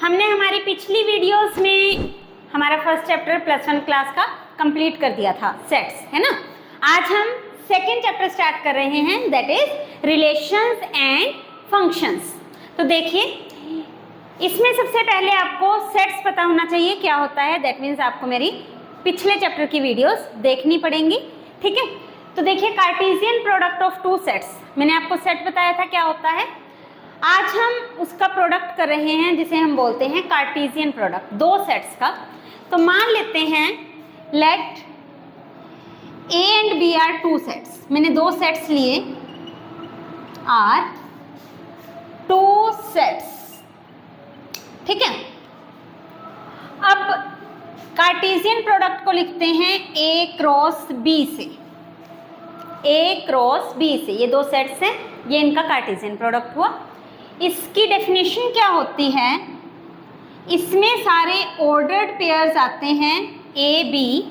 हमने हमारी पिछली वीडियोस में हमारा first chapter plus one class का कंप्लीट कर दिया था, सेट्स, है ना। आज हम सेकेंड चैप्टर स्टार्ट कर रहे हैं, that is relations and functions. तो देखिए, इसमें सबसे पहले आपको सेट्स पता होना चाहिए क्या होता है। दैट मीन्स आपको मेरी पिछले चैप्टर की वीडियोस देखनी पड़ेंगी, ठीक है। तो देखिए, Cartesian product of to sets, मैंने आपको सेट बताया था क्या होता है। आज हम उसका प्रोडक्ट कर रहे हैं जिसे हम बोलते हैं कार्टेशियन प्रोडक्ट, दो सेट्स का। तो मान लेते हैं let A and B are two sets, मैंने दो सेट्स लिए, आर टू सेट्स, ठीक है। अब कार्टेशियन प्रोडक्ट को लिखते हैं ए क्रॉस बी से, ए क्रॉस बी से, ये दो सेट्स हैं, ये इनका कार्टेशियन प्रोडक्ट हुआ। इसकी डेफिनेशन क्या होती है, इसमें सारे ऑर्डर्ड पेयर्स आते हैं, ए बी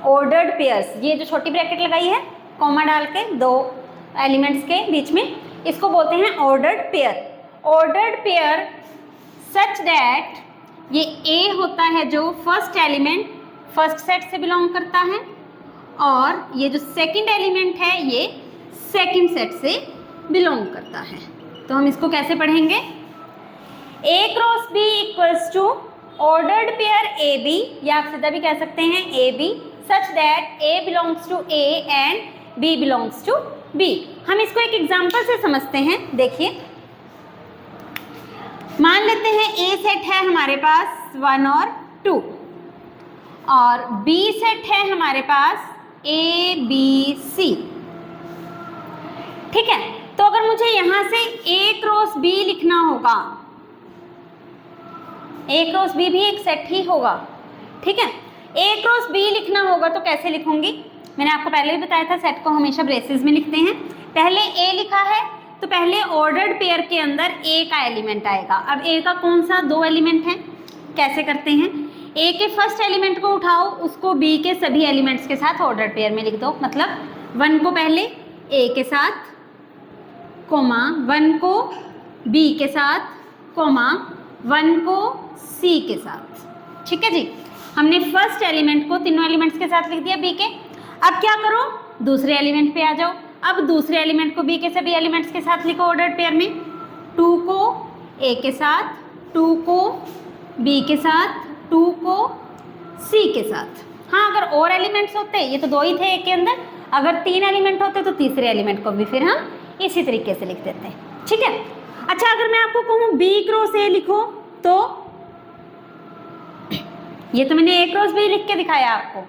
ऑर्डर्ड पेयर्स, ये जो छोटी ब्रैकेट लगाई है कॉमा डाल के दो एलिमेंट्स के बीच में, इसको बोलते हैं ordered pair. Ordered pair such that ये ए होता है जो फर्स्ट एलिमेंट फर्स्ट सेट से बिलोंग करता है, और ये जो सेकंड एलिमेंट है ये सेकंड सेट से बिलोंग करता है। तो हम इसको कैसे पढ़ेंगे, A cross B equals to ordered pair A B, या आप सीधा भी कह सकते हैं A B such that A belongs to A and B belongs to B. हम इसको एक एग्जांपल से समझते हैं। देखिए, मान लेते हैं ए सेट है हमारे पास 1 और 2, और बी सेट है हमारे पास ए बी सी, ठीक है। तो अगर मुझे यहां से ए क्रॉस बी लिखना होगा, ए क्रॉस बी भी एक सेट ही होगा, ठीक है। ए क्रॉस बी लिखना होगा तो कैसे लिखूंगी, मैंने आपको पहले भी बताया था सेट को हमेशा ब्रेसेस में लिखते हैं। पहले ए लिखा है तो पहले ऑर्डर्ड पेयर के अंदर ए का एलिमेंट आएगा। अब ए का कौन सा, दो एलिमेंट है, कैसे करते हैं, ए के फर्स्ट एलिमेंट को उठाओ, उसको बी के सभी एलिमेंट्स के साथ ऑर्डर्ड पेयर में लिख दो। मतलब 1 को पहले ए के साथ, कोमा 1 को बी के साथ, कोमा 1 को सी के साथ, ठीक है जी। हमने फर्स्ट एलिमेंट को तीनों एलिमेंट्स के साथ लिख दिया बी के। अब क्या करो, दूसरे एलिमेंट पे आ जाओ। अब दूसरे एलिमेंट को बी के सभी एलिमेंट्स के साथ लिखो ऑर्डर्ड पेयर में, 2 को ए के साथ, 2 को बी के साथ, 2 को सी के साथ। हाँ, अगर और एलिमेंट्स होते, ये तो दो ही थे एक के अंदर, अगर 3 एलिमेंट होते तो तीसरे एलिमेंट को भी फिर हम इसी तरीके से लिख देते हैं, ठीक है। अच्छा, अगर मैं आपको कहूँ बी क्रॉस ए लिखो, तो ये तो मैंने ए क्रॉस बी लिख के दिखाया आपको।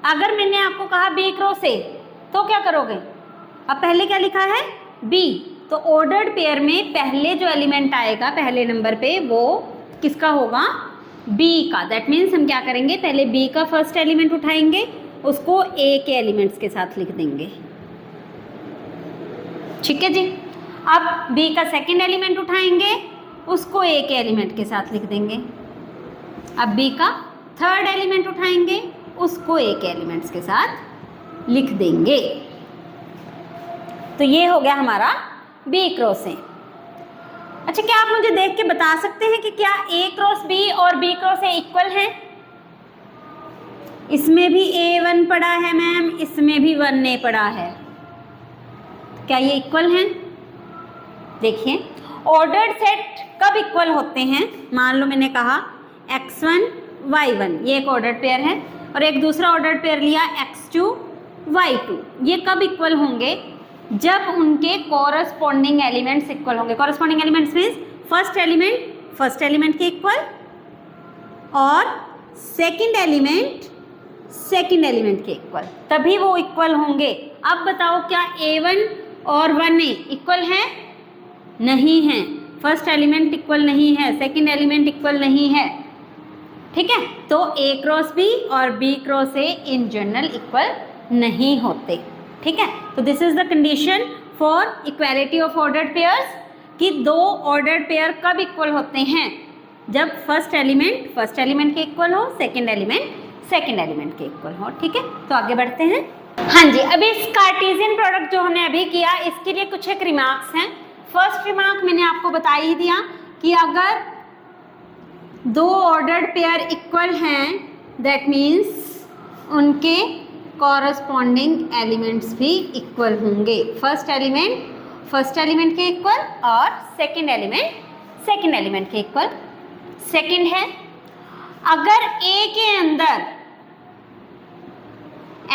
अगर मैंने आपको कहा बी क्रॉस ए, तो क्या करोगे, अब पहले क्या लिखा है बी, तो ऑर्डर्ड पेयर में पहले जो एलिमेंट आएगा पहले नंबर पे वो किसका होगा, बी का। दैट मीन्स हम क्या करेंगे, पहले बी का फर्स्ट एलिमेंट उठाएंगे, उसको ए के एलिमेंट्स के साथ लिख देंगे, ठीक है जी। अब बी का सेकंड एलिमेंट उठाएंगे, उसको ए के एलिमेंट के साथ लिख देंगे। अब बी का थर्ड एलिमेंट उठाएंगे, उसको ए के एलिमेंट्स के साथ लिख देंगे। तो ये हो गया हमारा बी क्रॉस ए। अच्छा, क्या आप मुझे देख के बता सकते हैं कि क्या ए क्रॉस बी और बी क्रॉस ए इक्वल हैं? इसमें भी A1 पड़ा है मैम, इसमें भी 1A पड़ा है, क्या ये इक्वल हैं? देखिए, ऑर्डर्ड सेट कब इक्वल होते हैं, मान लो मैंने कहा x1 y1, ये एक ऑर्डर्ड पेयर है, और एक दूसरा ऑर्डर्ड पेयर लिया x2 y2, ये कब इक्वल होंगे, जब उनके कॉरस्पॉन्डिंग एलिमेंट्स इक्वल होंगे। Corresponding elements means first element के इक्वल और सेकंड एलिमेंट के इक्वल, तभी वो इक्वल होंगे। अब बताओ, क्या A1 और 1A इक्वल है? नहीं है, फर्स्ट एलिमेंट इक्वल नहीं है, सेकंड एलिमेंट इक्वल नहीं है, ठीक है। तो A क्रॉस B और B cross A in general equal नहीं होते, ठीक है। तो this is the condition for equality of ordered pairs, कि दो ऑर्डर्ड पेयर कब इक्वल होते हैं, जब फर्स्ट एलिमेंट के इक्वल हो, सेकंड एलिमेंट के इक्वल हो, ठीक है। तो आगे बढ़ते हैं। हाँ जी, अभी इस कार्टेशियन प्रोडक्ट जो हमने अभी किया, इसके लिए कुछ एक रिमार्क्स हैं। फर्स्ट रिमार्क मैंने आपको बता ही दिया कि अगर दो ऑर्डर्ड पेयर इक्वल हैं, दैट मीन्स उनके कॉरस्पॉन्डिंग एलिमेंट्स भी इक्वल होंगे। फर्स्ट एलिमेंट के इक्वल और सेकंड एलिमेंट के इक्वल। सेकंड है, अगर ए के अंदर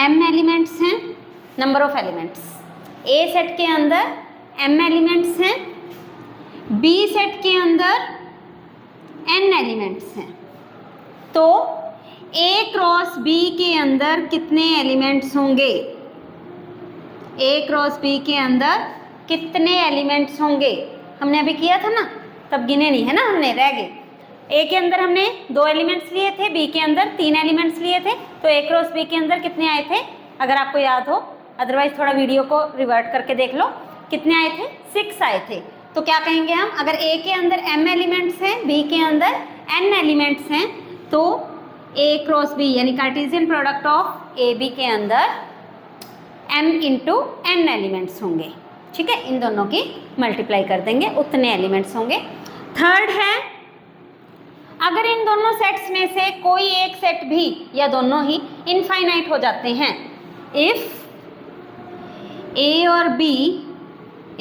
m एलिमेंट्स हैं, number of elements, A set के अंदर m एलिमेंट्स हैं, बी सेट के अंदर n एलिमेंट्स हैं, तो a क्रॉस b के अंदर कितने एलिमेंट्स होंगे? a क्रॉस b के अंदर कितने एलिमेंट्स होंगे? हमने अभी किया था ना, तब गिने नहीं है ना, हमने रह गए। a के अंदर हमने 2 एलिमेंट्स लिए थे, b के अंदर 3 एलिमेंट्स लिए थे, तो a क्रॉस b के अंदर कितने आए थे? अगर आपको याद हो, अदरवाइज थोड़ा वीडियो को रिवर्ट करके देख लो, कितने आए थे? 6 आए थे। तो क्या कहेंगे हम, अगर a के अंदर m एलिमेंट्स हैं, b के अंदर n एलिमेंट्स हैं, तो a क्रॉस b यानी Cartesian product of a b के अंदर m इंटू n एलिमेंट्स होंगे। ठीक है, इन दोनों की मल्टीप्लाई कर देंगे, उतने एलिमेंट्स होंगे। थर्ड है, अगर इन दोनों सेट्स में से कोई एक सेट भी या दोनों ही इनफाइनाइट हो जाते हैं, इफ a और b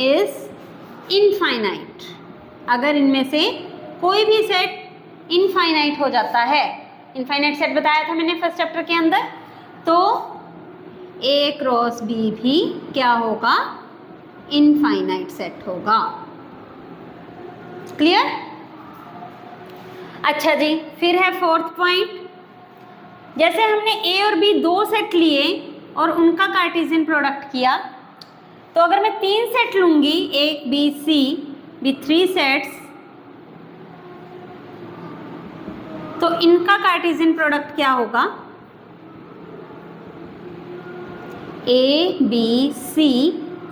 इज इनफाइनाइट, अगर इनमें से कोई भी सेट इनफाइनाइट हो जाता है, इनफाइनाइट सेट बताया था मैंने फर्स्ट चैप्टर के अंदर, तो a क्रॉस b भी क्या होगा? इनफाइनाइट सेट होगा। क्लियर? अच्छा जी, फिर है फोर्थ पॉइंट, जैसे हमने a और b 2 सेट लिए और उनका कार्टेशियन प्रोडक्ट किया, तो अगर मैं 3 सेट लूंगी, a b c भी 3 सेट्स, तो इनका कार्टेशियन प्रोडक्ट क्या होगा? a b c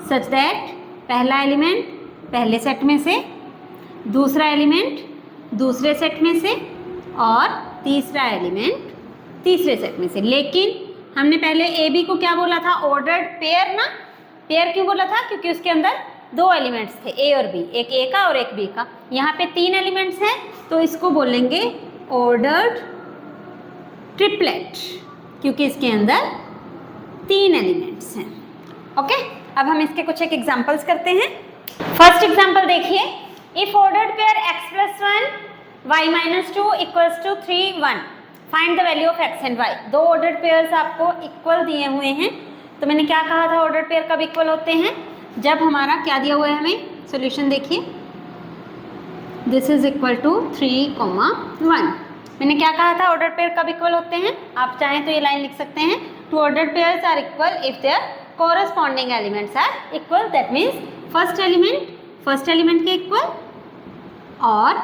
such that पहला एलिमेंट पहले सेट में से, दूसरा एलिमेंट दूसरे सेट में से और तीसरा एलिमेंट तीसरे सेट में से। लेकिन हमने पहले ए बी को क्या बोला था? ऑर्डर्ड पेयर ना। पेयर क्यों बोला था? क्योंकि उसके अंदर 2 एलिमेंट्स थे, ए और बी, एक ए का और एक बी का। यहाँ पे 3 एलिमेंट्स हैं, तो इसको बोलेंगे ऑर्डर्ड ट्रिपलेट, क्योंकि इसके अंदर 3 एलिमेंट्स हैं। ओके, अब हम इसके कुछ एक एग्जांपल्स करते हैं। फर्स्ट एग्जांपल देखिए, if ordered pair x + 1 y - 2 = 3 1, find the value of x and y। 2 ordered pairs आपको इक्वल दिए हुए हैं, तो मैंने क्या कहा था ऑर्डर्ड पेयर कब इक्वल होते हैं? जब हमारा क्या दिया हुआ है हमें, सॉल्यूशन देखिए, दिस इज इक्वल टू 3, 1। मैंने क्या कहा था ऑर्डर्ड पेयर कब इक्वल होते हैं? आप चाहें तो ये लाइन लिख सकते हैं, two ordered pairs are equal if their corresponding elements are equal, that means first element के इक्वल और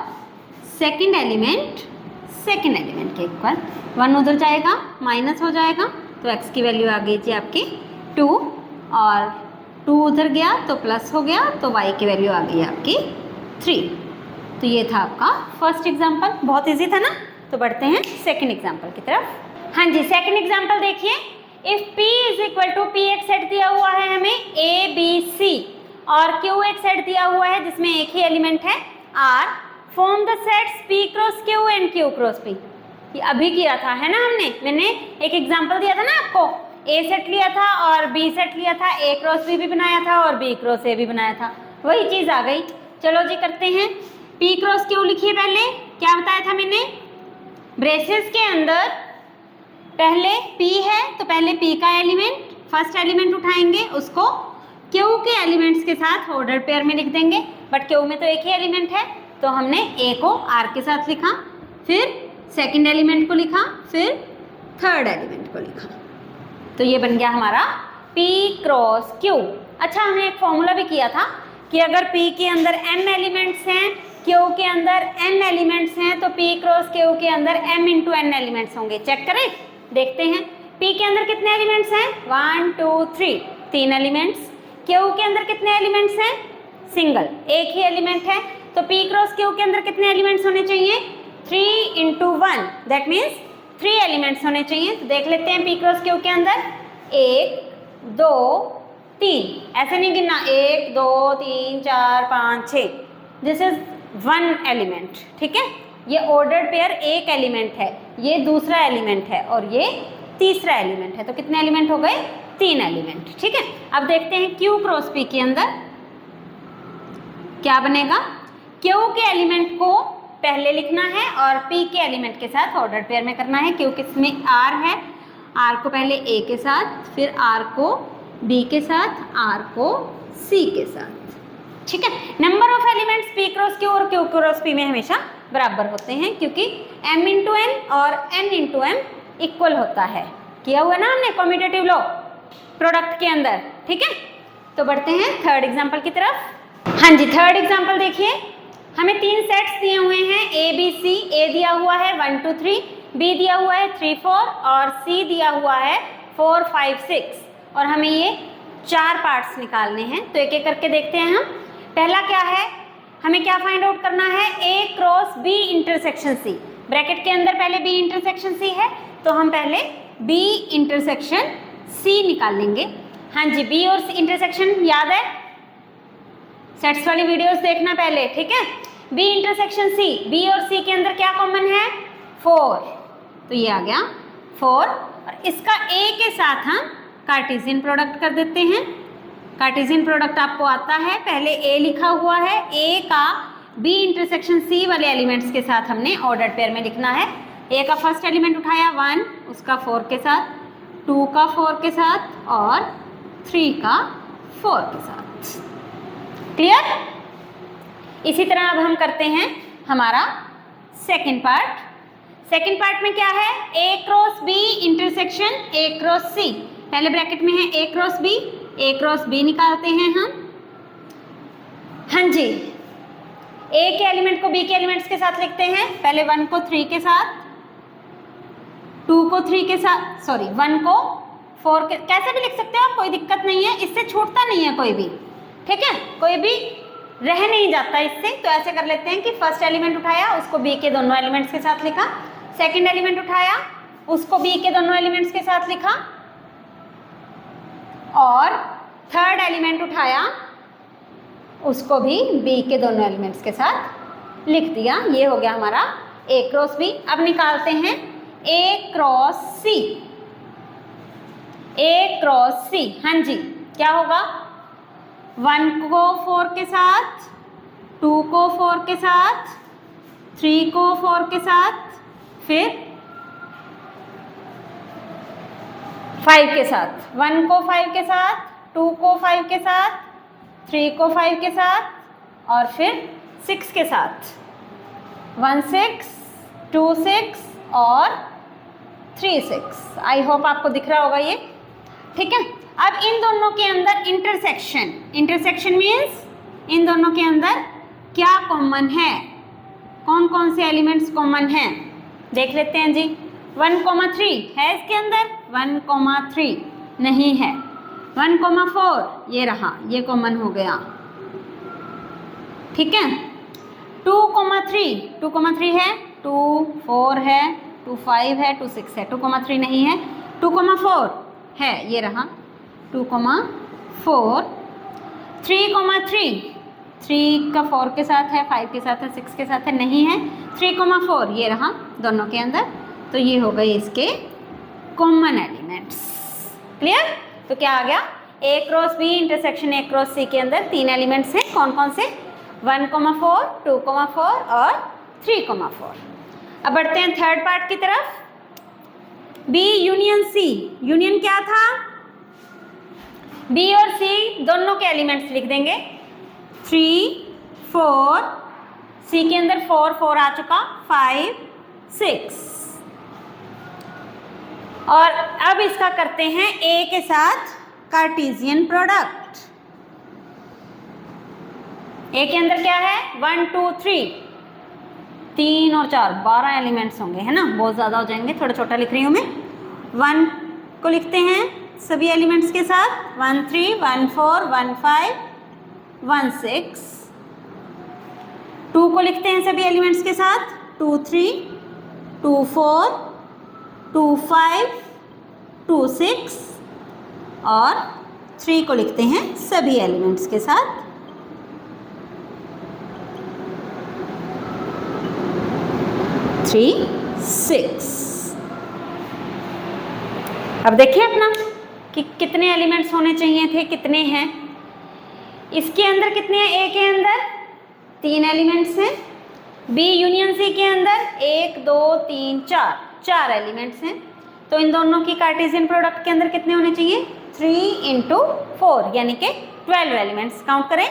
सेकंड एलिमेंट के इक्वल। 1 उधर जाएगा, माइनस हो जाएगा, तो x की वैल्यू आ गई जी आपकी 2, और 2 उधर गया तो प्लस हो गया, तो y की वैल्यू आ गई आपकी 3। तो ये था आपका फर्स्ट एग्जाम्पल, बहुत इजी था ना। तो बढ़ते हैं सेकंड एग्जाम्पल की तरफ। हाँ जी, सेकंड एग्जाम्पल देखिए, इफ p = p एक सेट दिया हुआ है हमें a b c और q एक सेट दिया हुआ है जिसमें एक ही एलिमेंट है r, form the sets p cross q and q cross p। ये अभी किया था, है ना, मैंने एक एग्जांपल दिया था ना आपको, a सेट लिया था और b सेट लिया था, a क्रॉस b भी बनाया था और b क्रॉस a भी बनाया था, वही चीज़ आ गई। चलो जी करते हैं, p क्रॉस q लिखिए। पहले क्या बताया था मैंने, ब्रेसेस के अंदर पहले p है तो पहले p का एलिमेंट, फर्स्ट एलिमेंट उठाएंगे, उसको q के एलिमेंट्स के साथ ऑर्डर पेयर में लिख देंगे, बट q में तो एक ही एलिमेंट है, तो हमने a को r के साथ लिखा, फिर सेकंड एलिमेंट को लिखा, फिर थर्ड एलिमेंट को लिखा, तो ये बन गया हमारा p क्रॉस q। अच्छा, हमने एक फॉर्मूला भी किया था कि अगर p के अंदर m एलिमेंट्स हैं, q के अंदर n एलिमेंट्स हैं, तो p क्रॉस q के अंदर m इंटू n एलिमेंट्स होंगे। चेक करें, देखते हैं p के अंदर कितने एलिमेंट्स हैं, 1 2 3, 3 एलिमेंट्स। q के अंदर कितने एलिमेंट्स हैं, सिंगल, एक ही एलिमेंट है, तो p क्रॉस q के अंदर कितने एलिमेंट्स होने चाहिए, 3 इंटू 1, दैट मीन्स 3 एलिमेंट्स होने चाहिए। तो देख लेते हैं p क्रॉस q के अंदर 1 2 3, ऐसे नहीं गिनना, 1 2 3 4 5 6, दिस इज 1 एलिमेंट, ठीक है, ये ऑर्डर्ड पेयर एक एलिमेंट है, ये दूसरा एलिमेंट है और ये तीसरा एलिमेंट है। तो कितने एलिमेंट हो गए? 3 एलिमेंट। ठीक है, अब देखते हैं Q क्रॉस P के अंदर क्या बनेगा। Q के एलिमेंट को पहले लिखना है और P के एलिमेंट के साथ ऑर्डर पेयर में करना है, क्योंकि इसमें R है। R को पहले A के साथ, फिर R को B के साथ, R को C के साथ। ठीक है, number of elements P cross Q और Q क्रॉस P में हमेशा बराबर होते हैं, क्योंकि M इंटू N और N इंटू M इक्वल होता है। किया हुआ ना हमने कम्यूटेटिव लॉ प्रोडक्ट के अंदर। ठीक है, तो बढ़ते हैं थर्ड एग्जाम्पल की तरफ। हाँ जी, थर्ड एग्जाम्पल देखिए, हमें 3 सेट्स दिए हुए हैं A B C। A दिया हुआ है 1 2 3, B दिया हुआ है 3 4 और C दिया हुआ है 4 5 6 और हमें ये 4 पार्ट्स निकालने हैं। तो एक एक करके देखते हैं हम। पहला क्या है, हमें क्या फाइंड आउट करना है? A cross B intersection C। Bracket के अंदर पहले B इंटरसेक्शन C है, तो हम पहले B इंटरसेक्शन C निकाल लेंगे। हाँ जी, B और C इंटरसेक्शन याद है? सेट्स वाली वीडियोस देखना पहले। ठीक है, B इंटरसेक्शन C, B और C के अंदर क्या कॉमन है? 4। तो ये आ गया 4 और इसका A के साथ हम कार्टेशियन प्रोडक्ट कर देते हैं। कार्टेशियन प्रोडक्ट आपको आता है, पहले A लिखा हुआ है, A का B इंटरसेक्शन C वाले एलिमेंट्स के साथ हमने ऑर्डर पेयर में लिखना है। A का फर्स्ट एलिमेंट उठाया 1, उसका 4 के साथ, 2 का 4 के साथ और 3 का 4 के साथ। क्लियर? इसी तरह अब हम करते हैं हमारा सेकेंड पार्ट। सेकेंड पार्ट में क्या है? A cross B intersection A cross C। पहले ब्रैकेट में है A क्रॉस B निकालते हैं हम। हाँ जी, A के एलिमेंट को B के एलिमेंट्स के साथ लिखते हैं। पहले 1 को 3 के साथ, 2 को 3 के साथ, सॉरी 1 को 4 के, कैसे भी लिख सकते हो आप, कोई दिक्कत नहीं है, इससे छूटता नहीं है कोई भी। ठीक है, कोई भी रह नहीं जाता इससे। तो ऐसे कर लेते हैं कि फर्स्ट एलिमेंट उठाया, उसको B के दोनों एलिमेंट्स के साथ लिखा। सेकंड एलिमेंट उठाया, उसको B के दोनों एलिमेंट्स के साथ लिखा और थर्ड एलिमेंट उठाया, उसको भी B के दोनों एलिमेंट्स के साथ लिख दिया। ये हो गया हमारा A क्रॉस B। अब निकालते हैं A cross C। A cross C, हाँ जी, क्या होगा? 1 को 4 के साथ, 2 को 4 के साथ, 3 को 4 के साथ, फिर 5 के साथ। 1 को 5 के साथ, 2 को 5 के साथ, 3 को 5 के साथ और फिर 6 के साथ। 1 6, 2 6 और 3 6। आई होप आपको दिख रहा होगा ये। ठीक है, अब इन दोनों के अंदर इंटरसेक्शन, इंटरसेक्शन मीन्स इन दोनों के अंदर क्या कॉमन है, कौन कौन से एलिमेंट्स कॉमन हैं, देख लेते हैं जी। 1,3 है इसके अंदर, 1,3 नहीं है। 1,4 ये रहा, ये कॉमन हो गया। ठीक है, 2,3 है, 2 4 है, 2 5 है, 2 6 है। 2,3 नहीं है, 2,4 है, ये रहा 2,4। 3,3, 3 का 4 के साथ है, 5 के साथ है, 6 के साथ है, नहीं है। 3,4 ये रहा दोनों के अंदर। तो ये हो गए इसके कॉमन एलिमेंट्स। क्लियर? तो क्या आ गया? A cross B intersection A cross C के अंदर 3 एलिमेंट्स हैं। कौन कौन से? 1,4, 2,4 और 3,4। अब बढ़ते हैं थर्ड पार्ट की तरफ। B union C। यूनियन क्या था? B और C दोनों के एलिमेंट्स लिख देंगे। 3 4, C के अंदर 4 4 आ चुका, 5 6। और अब इसका करते हैं A के साथ कार्टेशियन प्रोडक्ट। A के अंदर क्या है? 1 2 3, 3 और 4, 12 एलिमेंट्स होंगे, है ना? बहुत ज़्यादा हो जाएंगे, थोड़ा छोटा लिख रही हूँ मैं। 1 को लिखते हैं सभी एलिमेंट्स के साथ, 1 3 1 4 1 5 1 6। 2 को लिखते हैं सभी एलिमेंट्स के साथ, 2 3 2 4 2 5 2 6 और 3 को लिखते हैं सभी एलिमेंट्स के साथ, 3 6। अब देखिए अपना कि कितने एलिमेंट्स होने चाहिए थे, कितने हैं। इसके अंदर कितने हैं, ए के अंदर 3 एलिमेंट्स हैं, बी यूनियन सी के अंदर 1 2 3 4 एलिमेंट्स हैं। तो इन दोनों की कार्टेशियन प्रोडक्ट के अंदर कितने होने चाहिए, 3 × 4 यानी कि 12 एलिमेंट्स। काउंट करें,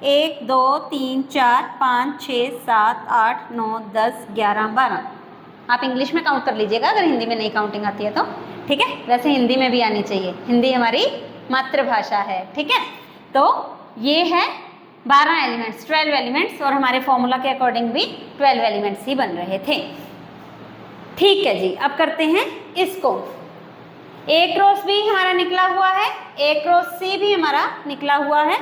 1 2 3 4 5 6 7 8 9 10 11 12। आप इंग्लिश में काउंट कर लीजिएगा अगर हिंदी में नहीं काउंटिंग आती है तो, ठीक है। वैसे हिंदी में भी आनी चाहिए, हिंदी हमारी मातृभाषा है, ठीक है। तो ये है 12 एलिमेंट्स, 12 एलिमेंट्स, और हमारे फॉर्मूला के अकॉर्डिंग भी 12 एलिमेंट्स ही बन रहे थे। ठीक है जी, अब करते हैं इसको। A क्रॉस B हमारा निकला हुआ है, A क्रॉस C भी हमारा निकला हुआ है,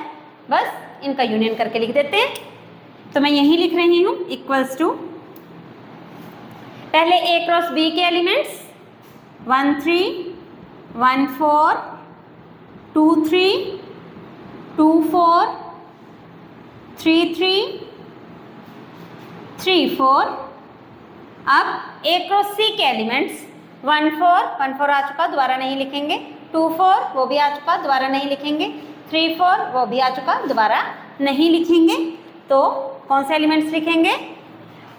बस इनका यूनियन करके लिख देते हैं। तो मैं यही लिख रही हूँ इक्वल्स टू, पहले A क्रॉस B के एलिमेंट्स 1 3 1 4 2 3 2 4 3 3 3 4। अब A क्रॉस C के एलिमेंट्स 1 4 आ चुका, दोबारा नहीं लिखेंगे, 2 4 वो भी आ चुका, दोबारा नहीं लिखेंगे, 3 4 वो भी आ चुका, दोबारा नहीं लिखेंगे। तो कौन से एलिमेंट्स लिखेंगे,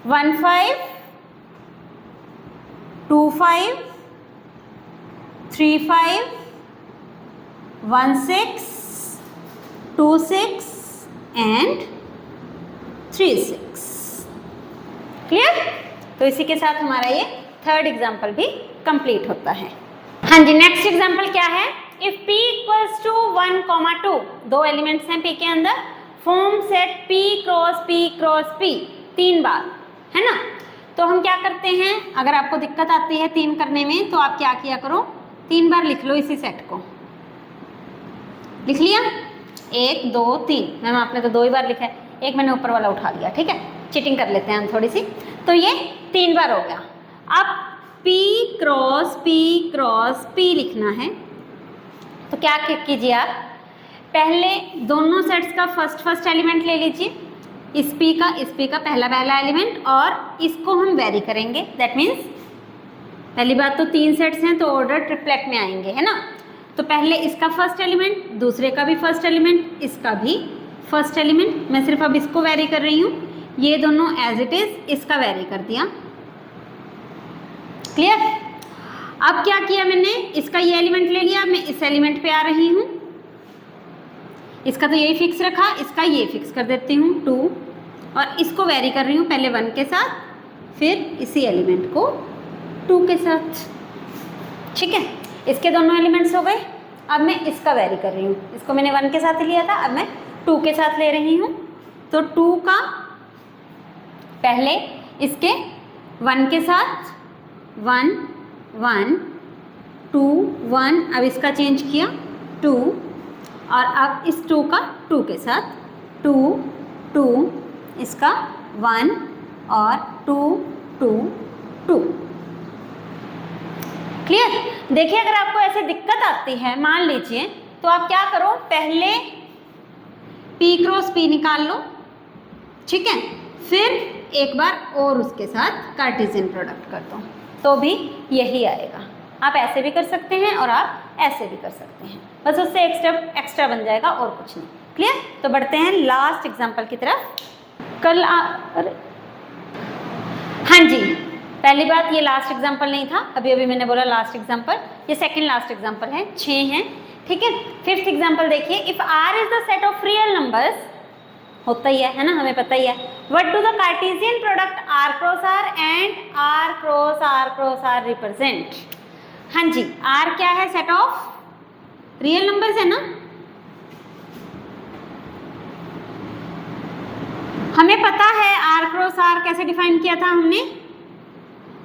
1 5 2 5 3 5 1 6 2 6 एंड 3 6। क्लियर। तो इसी के साथ हमारा ये थर्ड एग्जाम्पल भी कंप्लीट होता है। हाँ जी, नेक्स्ट एग्जाम्पल क्या है, if P equals to 1, 2, 2 elements हैं P के अंदर, form set P cross P 3 बार, है ना। तो हम क्या करते हैं, अगर आपको दिक्कत आती है 3 करने में तो आप क्या किया करो, 3 बार लिख लो इसी सेट को। लिख लिया, 1 2 3। मैम आपने तो 2 ही बार लिखा है, एक मैंने ऊपर वाला उठा लिया, ठीक है। चीटिंग कर लेते हैं हम थोड़ी सी। तो ये 3 बार हो गया। अब P क्रॉस P लिखना है, तो क्या कीजिए आप, पहले दोनों सेट्स का फर्स्ट एलिमेंट ले लीजिए, इस P का पहला एलिमेंट, और इसको हम वेरी करेंगे। दैट मीन्स पहली बात तो 3 सेट्स हैं तो ऑर्डर ट्रिपलेट में आएंगे, है ना। तो पहले इसका फर्स्ट एलिमेंट, दूसरे का भी फर्स्ट एलिमेंट, इसका भी फर्स्ट एलिमेंट। मैं सिर्फ अब इसको वेरी कर रही हूँ, ये दोनों एज इट इज इसका वेरी कर दिया। क्लियर। अब क्या किया मैंने, इसका ये एलिमेंट ले लिया, मैं इस एलिमेंट पे आ रही हूँ, इसका तो यही फिक्स रखा, इसका ये फिक्स कर देती हूँ 2, और इसको वेरी कर रही हूँ पहले 1 के साथ, फिर इसी एलिमेंट को 2 के साथ, ठीक है। इसके दोनों एलिमेंट्स हो गए। अब मैं इसका वेरी कर रही हूँ, इसको मैंने 1 के साथ ही लिया था, अब मैं 2 के साथ ले रही हूँ। तो 2 का पहले इसके 1 के साथ 1 1 2 1, अब इसका चेंज किया 2, और अब इस 2 का 2 के साथ 2 2, इसका 1 और 2 2 2। क्लियर। देखिए अगर आपको ऐसे दिक्कत आती है, मान लीजिए, तो आप क्या करो, पहले P क्रॉस P निकाल लो, ठीक है, फिर एक बार और उसके साथ कार्टेशियन प्रोडक्ट कर दो, तो भी यही आएगा। आप ऐसे भी कर सकते हैं और आप ऐसे भी कर सकते हैं, बस उससे एक स्टेप एक्स्ट्रा बन जाएगा और कुछ नहीं। क्लियर। तो बढ़ते हैं लास्ट एग्जाम्पल की तरफ। हाँ जी, पहली बात ये लास्ट एग्जाम्पल नहीं था, अभी मैंने बोला लास्ट एग्जाम्पल, ये सेकंड लास्ट एग्जाम्पल है, 6 हैं, ठीक है। 5th एग्जाम्पल देखिए, if R is the set of real numbers, होता ही है ना, हमें पता ही है, what do the Cartesian product R cross R and R cross R represent. हाँ जी, R क्या है, सेट ऑफ रियल नंबर्स है ना। हमें पता है R क्रॉस R कैसे डिफाइन किया था हमने,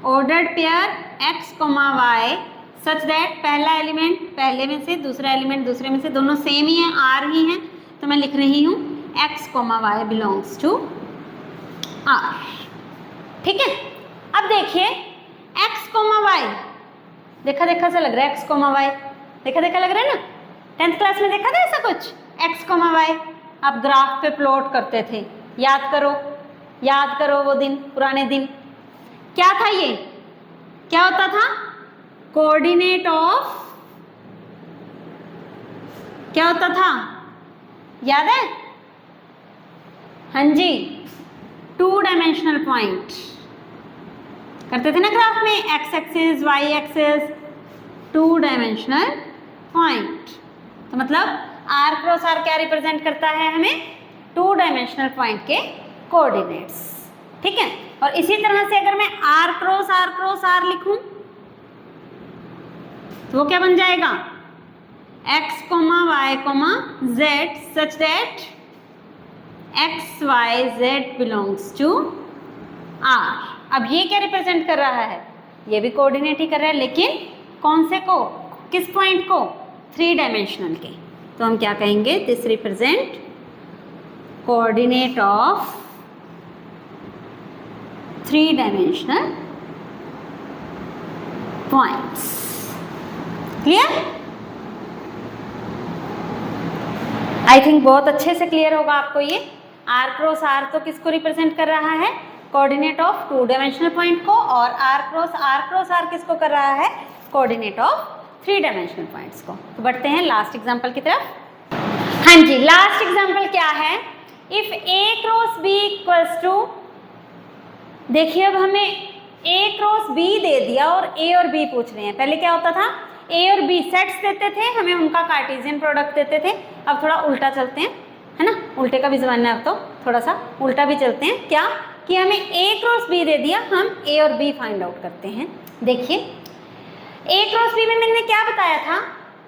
ordered pair x, y such that पहला एलिमेंट पहले में से, दूसरा एलिमेंट दूसरे में से, दोनों सेम ही हैं, R ही हैं। तो मैं लिख रही हूँ x, y belongs to R, ठीक है। अब देखिए x, y देखा सा लग रहा है, x, y देखा लग रहा है ना। 10th क्लास में देखा था ऐसा कुछ, x, y आप ग्राफ पे प्लॉट करते थे, याद करो वो दिन, पुराने दिन। क्या था ये, क्या होता था, कोऑर्डिनेट ऑफ, क्या होता था, याद है, हाँ जी, 2 डायमेंशनल पॉइंट करते थे ना ग्राफ में, X axis Y axis, 2 dimensional point. तो मतलब आर क्रॉस आर क्या रिप्रेजेंट करता है, हमें 2 डायमेंशनल पॉइंट के कोऑर्डिनेट्स, ठीक है। और इसी तरह से अगर मैं आर क्रॉस आर लिखूं तो वो क्या बन जाएगा, x, y, z such that x, y, z belongs to r। अब ये क्या रिप्रेजेंट कर रहा है, ये भी कोऑर्डिनेट ही कर रहा है, लेकिन कौन से को, किस पॉइंट को, 3 डायमेंशनल के। तो हम क्या कहेंगे, this represent coordinate of 3 dimensional points. Clear? I think बहुत अच्छे से क्लियर होगा आपको ये। आर क्रॉस आर तो किसको रिप्रेजेंट कर रहा है, कोऑर्डिनेट ऑफ 2 डायमेंशनल पॉइंट को, और आर क्रॉस आर किसको कर रहा है, कोऑर्डिनेट ऑफ 3 डायमेंशनल पॉइंट्स को। तो बढ़ते हैं लास्ट एग्जांपल की तरफ। हाँ जी, लास्ट एग्जांपल क्या है, if A cross B equals to, देखिए अब हमें ए क्रॉस बी दे दिया और ए और बी पूछ रहे हैं। पहले क्या होता था, ए और बी सेट्स देते थे, हमें उनका कार्टेशियन प्रोडक्ट देते थे। अब थोड़ा उल्टा चलते हैं, है ना, उल्टे का भी ज़माना है, अब तो थोड़ा सा उल्टा भी चलते हैं। क्या कि हमें ए क्रॉस बी दे दिया, हम ए और बी फाइंड आउट करते हैं। देखिए ए क्रॉस बी में मैंने क्या बताया था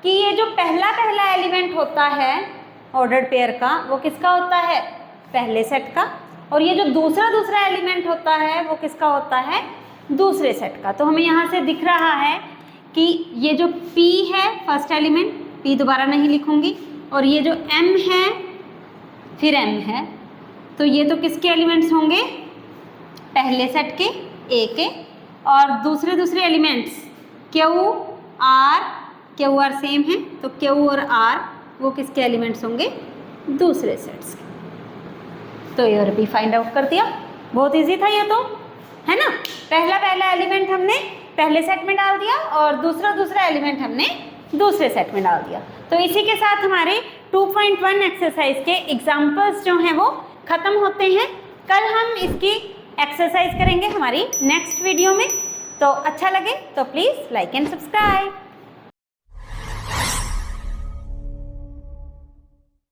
कि ये जो पहला एलिमेंट होता है ऑर्डर्ड पेयर का, वो किसका होता है, पहले सेट का, और ये जो दूसरा एलिमेंट होता है वो किसका होता है, दूसरे सेट का। तो हमें यहाँ से दिख रहा है कि ये जो P है फर्स्ट एलिमेंट, P दोबारा नहीं लिखूंगी, और ये जो M है फिर M है, तो ये तो किसके एलिमेंट्स होंगे, पहले सेट के A के, और दूसरे एलिमेंट्स क्यू आर सेम है, तो Q और R वो किसके एलिमेंट्स होंगे, दूसरे सेट्स के। तो ये और भी फाइंड आउट कर दिया, बहुत इजी था ये तो, है ना। पहला एलिमेंट हमने पहले सेट में डाल दिया और दूसरा एलिमेंट हमने दूसरे सेट में डाल दिया। तो इसी के साथ हमारे 2.1 एक्सरसाइज के एग्जाम्पल्स जो हैं वो ख़त्म होते हैं। कल हम इसकी एक्सरसाइज करेंगे हमारी नेक्स्ट वीडियो में। तो अच्छा लगे तो प्लीज़ लाइक एंड सब्सक्राइब।